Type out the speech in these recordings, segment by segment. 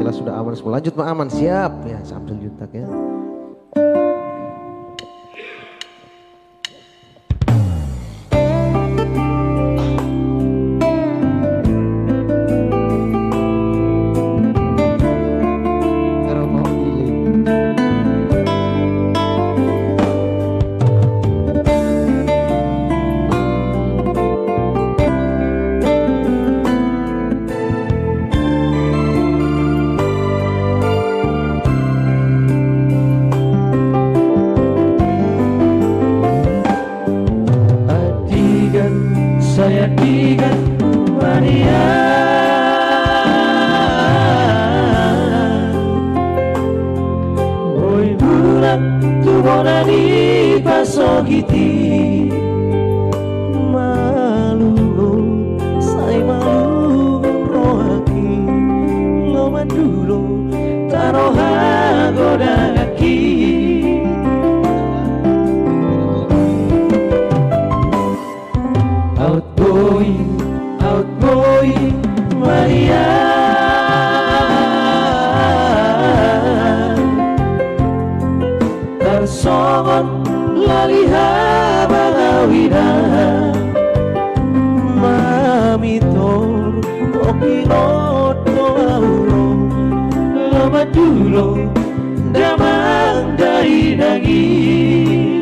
Alhamdulillah sudah aman semua. Lanjut Mak Aman, siap ya Samsul Juntak ya. Saya digan Maria Oi bulan tu bona di pasogiti malu saya malu rohaki lo madulo taroha godaki outgoing Maria tersongon laliha balawira mamitor okilot doauro lamadulo damang dari daging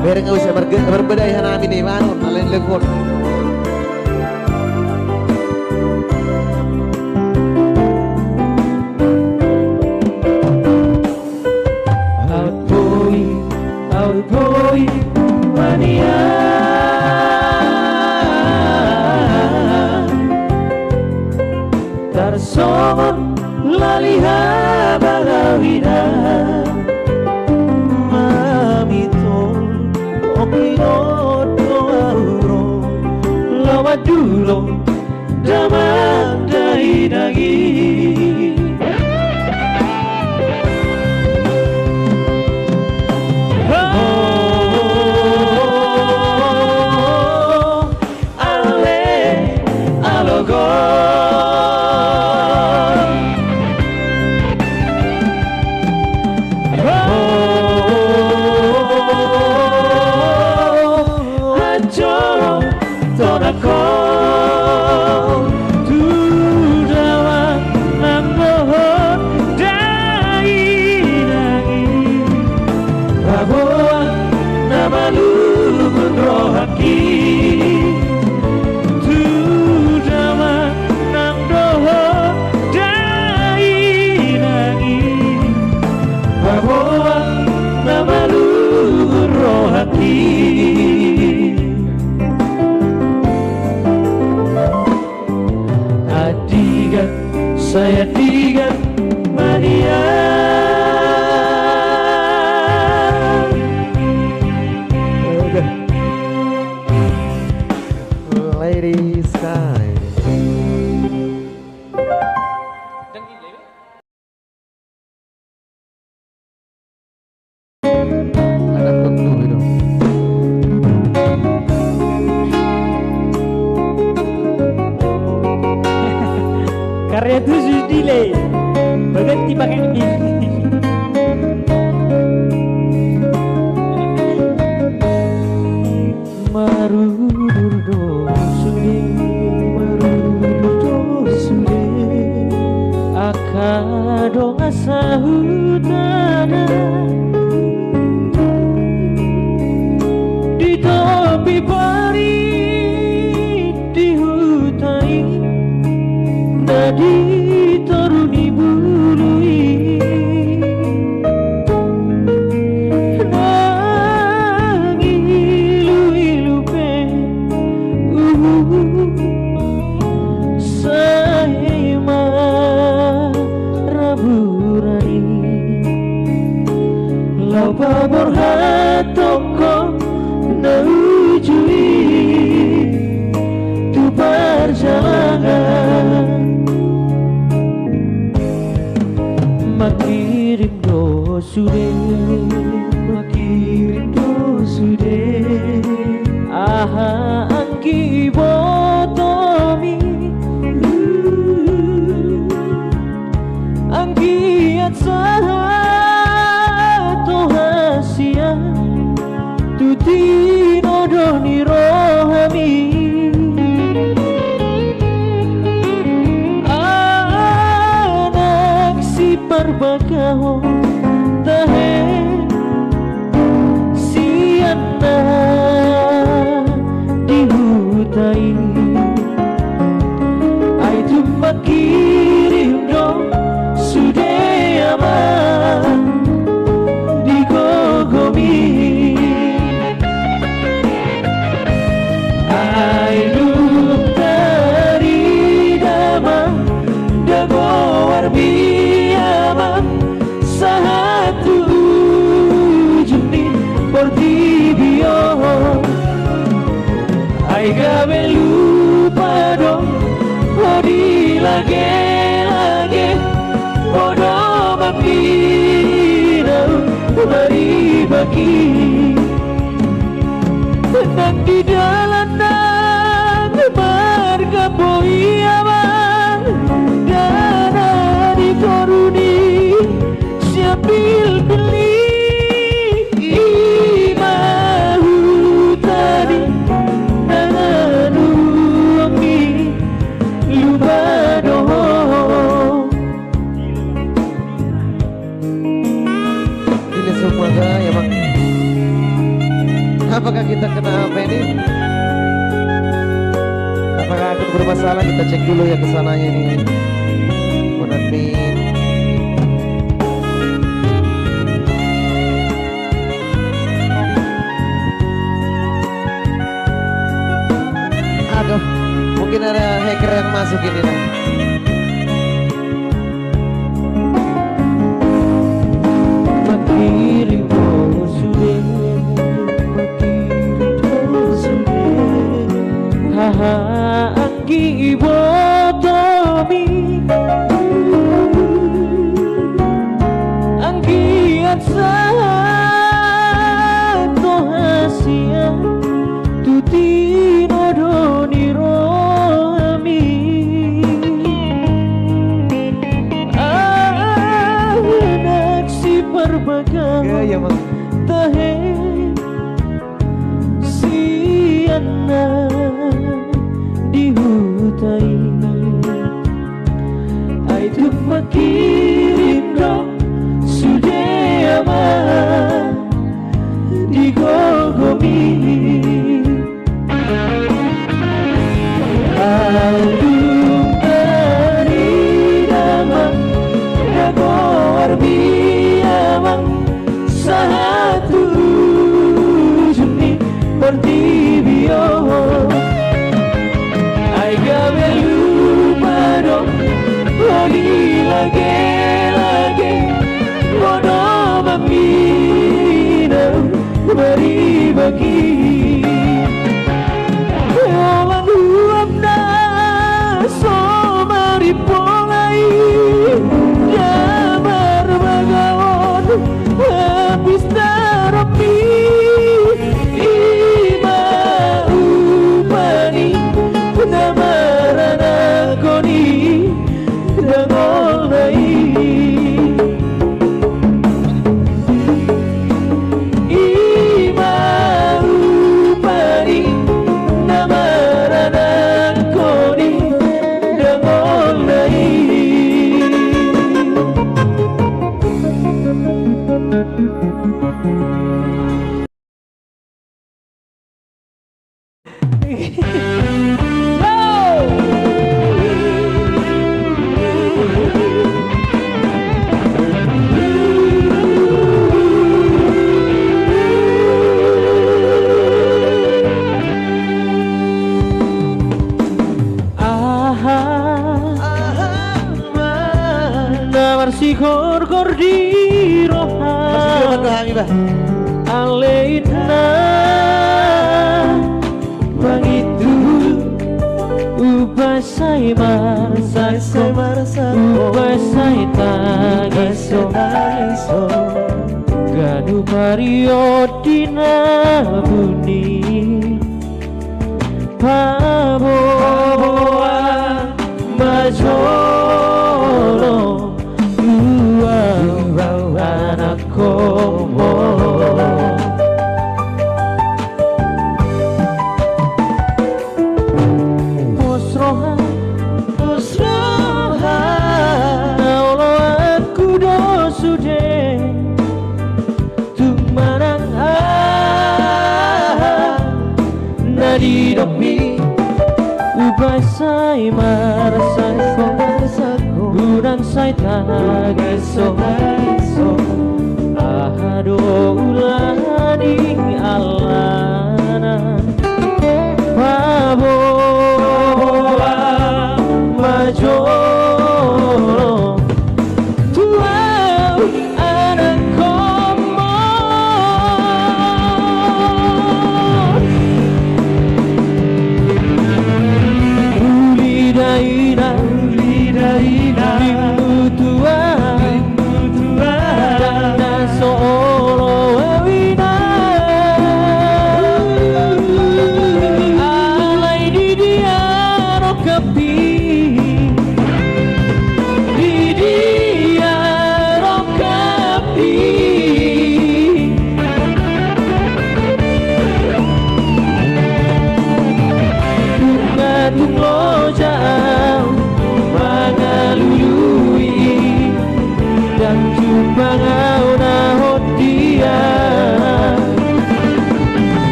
Biar nggak usah berbeda ya nabi nih manun alain lekor. Outgoing mania tersongon laliha balawina Dulo damang dari daging ale alogo hajoro tonako saya digan Maria Lady Sky. Ada tentu itu. Karya 7 delay berganti pakai ini. Marudurdo sude akadonga sahutana di tepi pari di hutai nadi toruni bului nangilu-ilupe saima raburani lau pabor hatoko naujui tu perjalanan makirim dosude aha angki botomi angki atsaha tohasia tutino doni rohami anak si perbakaho tahe siana dihutai ai cuma kirim dong sudah aman digogomi ai dari damang dagowar biyamang satu juni portibio ai gawe lupa dong odi lage bodo mapira mari bagi tenang di jalanan marga boyaman dana di koruni siapil beli imahu tadi nanu wangi lubado Ini semua ya bang. Apakah kita kena apa ini? Apakah akan bermasalah? Kita cek dulu ya kesananya ini. Mohon admin. Aduh, mungkin ada hacker yang masuk ini dah. makirim dosude haha angki botomi angki atsaha tohasia tutino doni rohami anak si perbagam Ya bang. tahe siana dihutai ai cuma kirim dong sudah aman digogomi aduh dari damang dagowar biyamang satu juni portibio ai gawe lupa dong odi lage bodo mapina beri bagi Ewan huam na so maripolai jamar bagaon habis terapi ima upani namaran agoni dangolai ima gor-gor di roha Kami bah. Aleina Bangitu Ubasai marasako Ubasai tagiso Ganu Mario Dina Buni Paboa Majolo Luau anak komo Musroha Naulo aku dosude Tumarang Nadi domi Ubasai marasako Urang sai tagiso Ahado ulaning alana Paboa majolo Tuau anak komon Ulidaina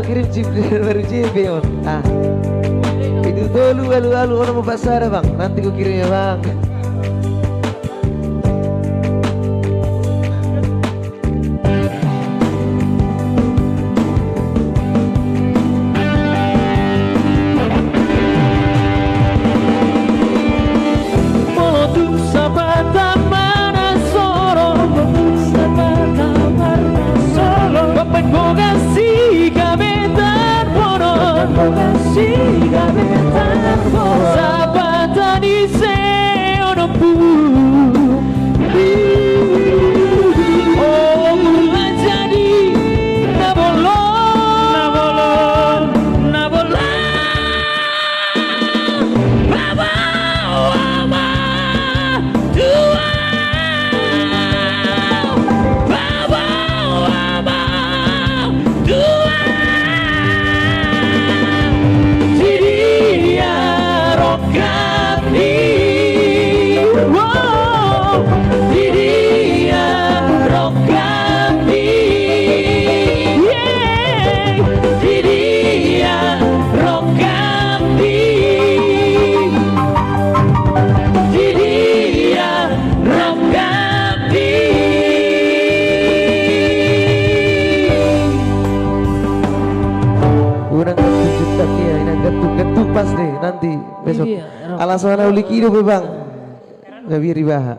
kirim chip baru chip ya bang. Itu dulu alu orang mau pasar bang, nanti gue kirim ya bang. nanti besok. Iya, Alasan uli kido be bang. Gak biar ribaha.